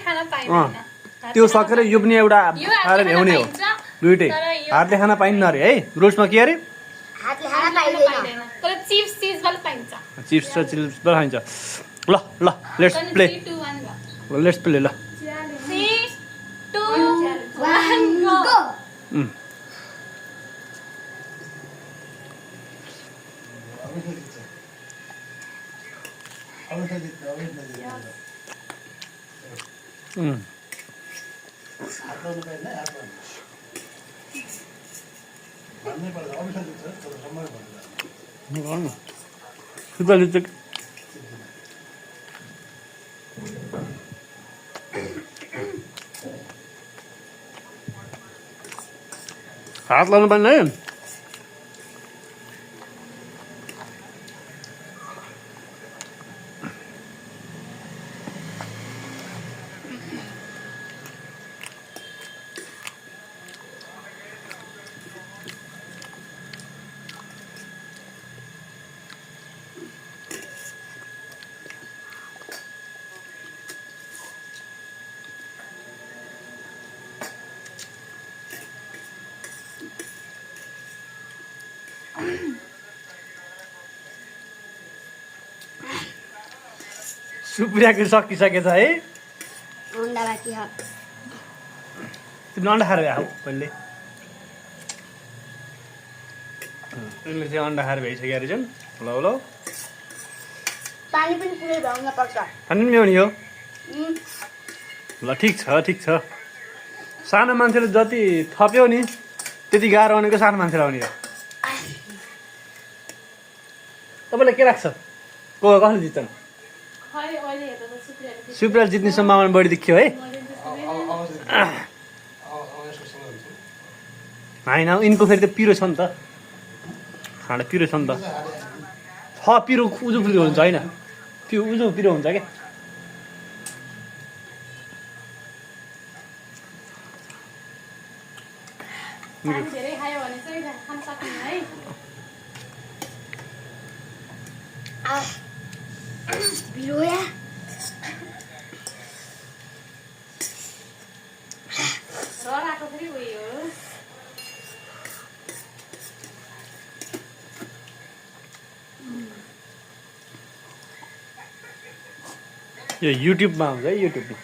खान पाइदैन त्यो सकेर यो पनि एउटा खाएर भ्याउने हो दुइटै हातले खान पाइन्न अरे है रुल्समा के अरे हातले खान पाइदैन तर चिप्स वाला पाइन्छ चिप्स र चिप्स पनि खाइन्छ ल ल लेट्स प्ले 3 2 1 लेट्स प्ले ल 3 2 1 गो हात लाउनु पर्ने है सुप्रियाको सकिसकेछ है अन्डा बाँकी छ तिमीले अन्डा खाएर भ्याऊ पहिले तिमीले चाहिँ अन्डा खाएर भ्याइसक्यो अरे जुन ल ल पानी पनि पुरै भ्याउन पर्छ खानु पनि भ्याउने हो ल ठिक छ सानो मान्छेले जति थप्यो नि त्यति गाह्रो भनेको सानो मान्छेलाई आउने हो तपाईँलाई के लाग्छ कसले जित्छन् सुप्रिया जित्ने सम्भावना बढी देखियो है होइन यिनको फेरि त पिरो छ नि त खाँडा पिरो छ नि त पिरो उजो पिरो हुन्छ होइन त्यो उजो पिरो हुन्छ क्या धेरै खायो भने चाहिँ खान सक्दैन है बिरोया रराको फेरि उयो हो यो युट्युबमा हुन्छ है युट्युबमा